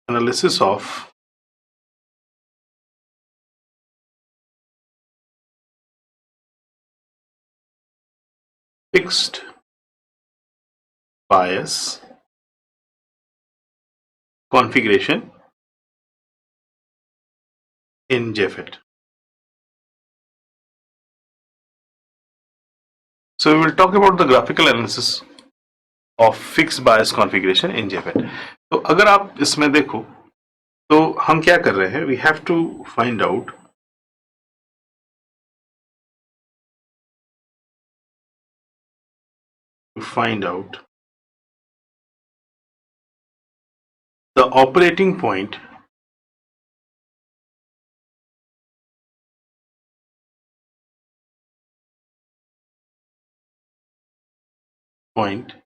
analysis of fixed bias configuration in JFET. So we will talk about the graphical analysis of fixed bias configuration in JFET. तो अगर आप इसमें देखो तो हम क्या कर रहे हैं, we have to find out the operating point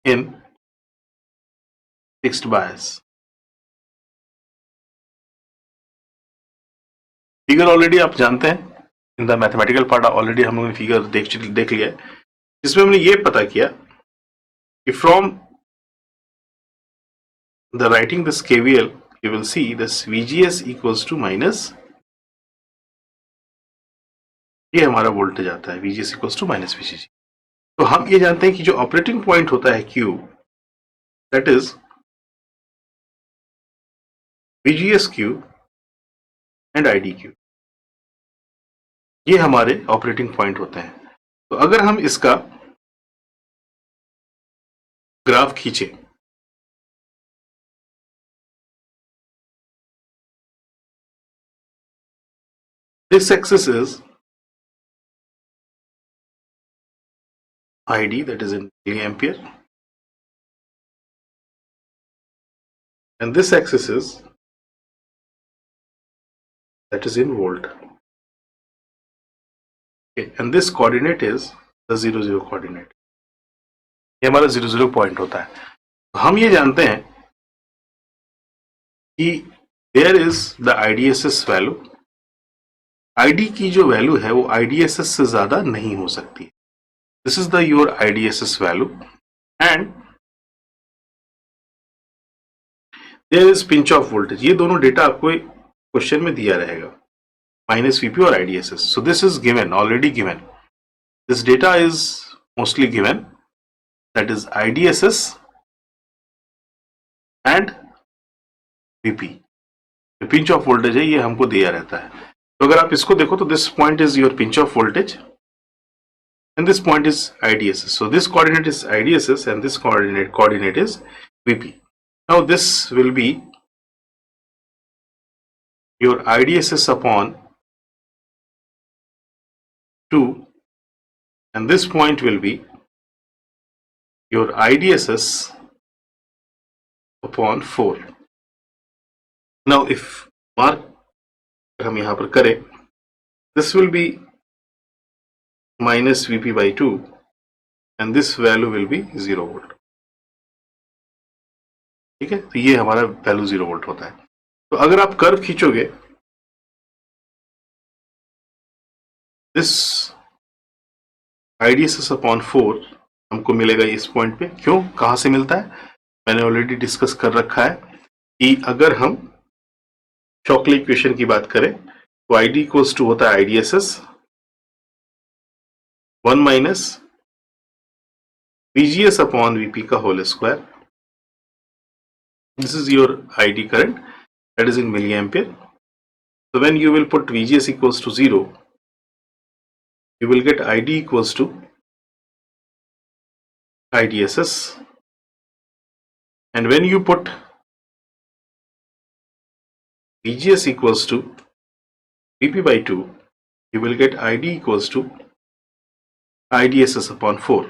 in fixed bias. Figure already आप जानते हैं, in the mathematical part already हम लोगों ने फिगर देख लिया है, जिसमें हमने ये पता किया कि from the writing this KVL you will see this VGS equals to minus, ये हमारा वोल्टेज आता है, VGS equals to minus VGG. तो हम ये जानते हैं कि जो ऑपरेटिंग पॉइंट होता है Q, that is VGSQ and IDQ, ये हमारे ऑपरेटिंग पॉइंट होते हैं. तो अगर हम इसका ग्राफ खींचे, this axis is ID, that is in milliampere, and this axis is, that is in volt. Okay, and this coordinate is the 0 0 coordinate. ये हमारा 0 0 पॉइंट होता है. तो हम ये जानते हैं कि there is the IDSS value, ID की जो वैल्यू है वो IDSS से ज्यादा नहीं हो सकती. This is the your IDSS value, and there is pinch off voltage. ये दोनों डेटा आपको क्वेश्चन में दिया रहेगा, माइनस VP और IDSS. So this is given, already given. This data is mostly given, that is IDSS and VP. जो pinch off voltage है ये हमको दिया रहता है. तो अगर आप इसको देखो तो this point is your pinch off voltage and this point is IDSS. So this coordinate is IDSS and this coordinate is VP. Now this will be your IDSS upon 2 and this point will be your IDSS upon 4. Now if mark हम यहाँ पर करें, this will be minus VP by 2 and this value will be 0 volt. ठीक है, तो ये हमारा value 0 volt होता है. तो अगर आप कर्व खींचोगे, दिस IDSS अपॉन 4 हमको मिलेगा इस पॉइंट पे. क्यों, कहां से मिलता है, मैंने ऑलरेडी डिस्कस कर रखा है कि अगर हम शॉकली इक्वेशन की बात करें तो ID इक्वल्स टू होता है IDSS 1 minus VGS upon VP का whole square. This is your ID current, that is in milliampere. So when you will put VGS equals to 0, you will get ID equals to IDSS, and when you put VGS equals to VP by 2, you will get ID equals to IDSS upon 4.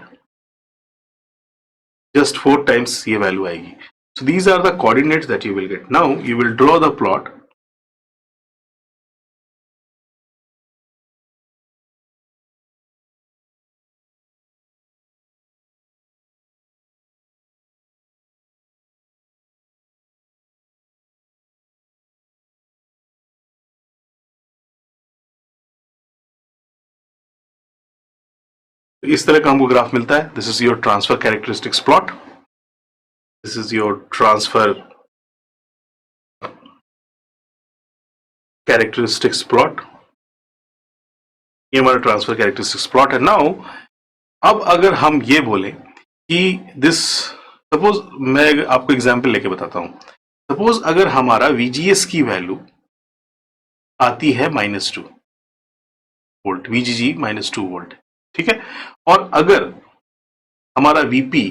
Just 4 times ये value आएगी. So these are the coordinates that you will get. Now you will draw the plot. इस तरह का हमको graph मिलता है. This is your transfer characteristics plot. This is your transfer characteristics plot, ये हमारा ट्रांसफर कैरेक्टरिस्टिक्स प्लॉट है। Now अब अगर हम ये बोले कि दिस, सपोज मैं आपको एग्जांपल लेके बताता हूं, सपोज अगर हमारा VGS की वैल्यू आती है -2 वोल्ट, VGG -2 वोल्ट, ठीक है, और अगर हमारा VP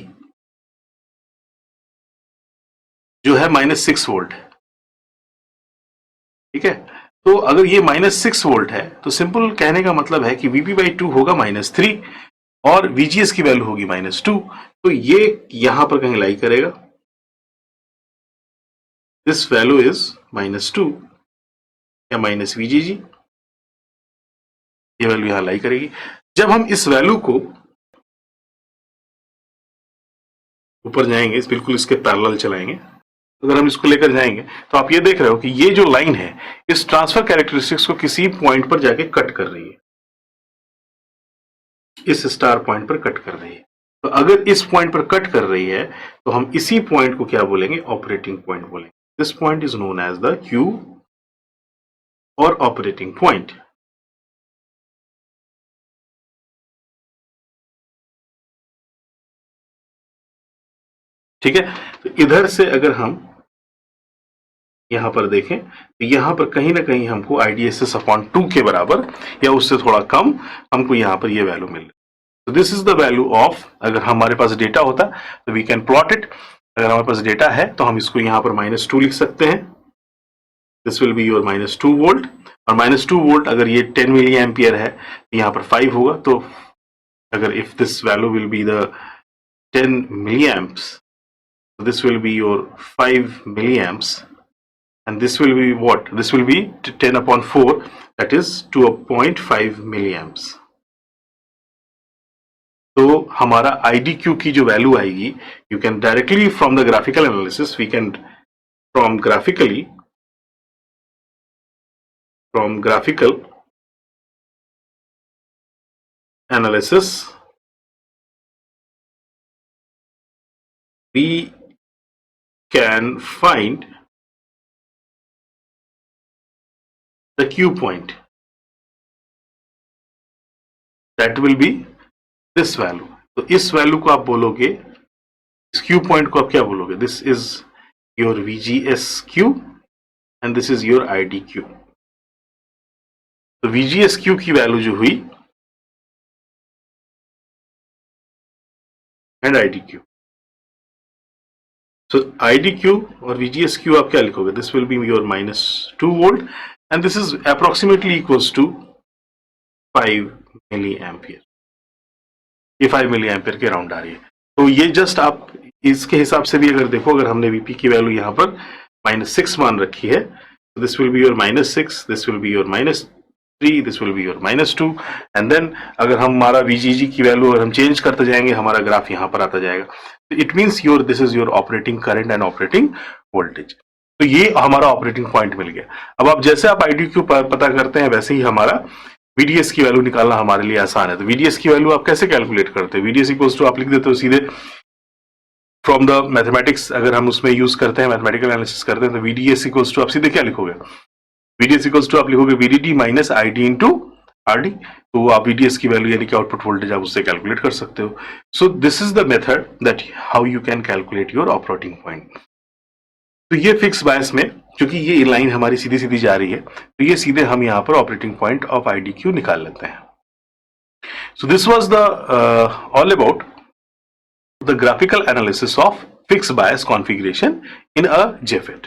जो है -6 वोल्ट है, ठीक है, तो अगर ये -6 वोल्ट है तो सिंपल कहने का मतलब है कि VP/2 होगा -3 और VGS की वैल्यू होगी -2, तो ये यहां पर कहीं लाई करेगा, दिस वैल्यू इज -2 या -VGG, ये वैल्यू यहां लाई करेगी। जब हम इस वैल्यू को ऊपर जाएंगे, बिल्कुल इसके पैरेलल चलाएंगे, अगर हम इसको लेकर जाएंगे तो आप ये देख रहे हो कि ये जो लाइन है इस ट्रांसफर कैरेक्टरिस्टिक्स को किसी पॉइंट पर जाके कट कर रही है, इस स्टार पॉइंट पर कट कर रही है। तो अगर इस पॉइंट पर कट कर रही है तो हम इसी पॉइंट को क्या बोलेंगे, ऑपरेटिंग पॉइंट बोलेंगे। This point is known as the Q और ऑपरेटिंग पॉइंट। ठीक है, तो इधर से अगर हम यहां पर देखें तो यहां पर कहीं ना कहीं हमको IDSS/2 के बराबर या उससे थोड़ा कम हमको यहां पर ये वैल्यू मिल रही है। तो this is the value of, अगर हमारे पास डेटा होता तो वी कैन प्लॉट इट। अगर हमारे पास डेटा है तो हम इसको यहां पर -2 लिख सकते हैं, this will be your -2 volt, और -2 वोल्ट अगर ये 10 मिली एम्पियर है तो यहां पर 5 होगा, तो अगर if this value will be the 10 milli amps, this will be your 5 milliamps, and this will be what? This will be 10/4, that is 2.5 milliamps. तो हमारा IDQ की जो वैल्यू आएगी, you can directly from the graphical analysis, we can from graphical analysis we can find the Q point, that will be this value. तो इस value को आप बोलोगे, इस Q पॉइंट को आप क्या बोलोगे, this is your VGSQ and this is your IDQ। तो VGSQ की वैल्यू जो हुई एंड IDQ, so IDQ और VGSQ आप क्या लिखोगे, this will be your -2 volt and this is approximately equals to 5 milli ampere. ये 5 मिली एम्पियर के राउंड आ रही है। तो ये जस्ट आप इसके हिसाब से भी अगर देखो, अगर हमने VP की वैल्यू यहाँ पर -6 मान रखी है, तो this will be your -6, this will be your -3, this will be your -2, and then अगर हम हमारा VGG की वैल्यू अगर हम चेंज करते जाएंगे, हमारा ग्राफ यहाँ पर आता जाएगा। It means your this is your operating current and operating voltage. तो ये हमारा ऑपरेटिंग पॉइंट मिल गया। अब आप जैसे आप IDQ पता करते हैं वैसे ही हमारा VDS की वैल्यू निकालना हमारे लिए आसान है। तो VDS की वैल्यू आप कैसे कैलकुलेट करते हैं, VDS इक्वल्स टू आप लिख देते हो सीधे फ्रॉम द मैथमेटिक्स, अगर हम उसमें यूज करते हैं, मैथमेटिकल एनालिसिस करते हैं, तो VDS इक्वल्स टू आप सीधे क्या लिखोगे, VDS इक्वल्स टू आप लिखोगे VDD minus ID into RD। तो आप VDS की वैल्यू यानी कि आउटपुट वोल्टेज आप उससे कैलकुलेट कर सकते हो। So this is the method that how you can calculate your operating point. तो ये फिक्स बायस में क्योंकि ये लाइन हमारी सीधी सीधी जा रही है, तो ये सीधे हम यहाँ पर ऑपरेटिंग पॉइंट ऑफ IDQ निकाल लेते हैं। So this was the all about the graphical analysis of fix bias configuration in a JFET।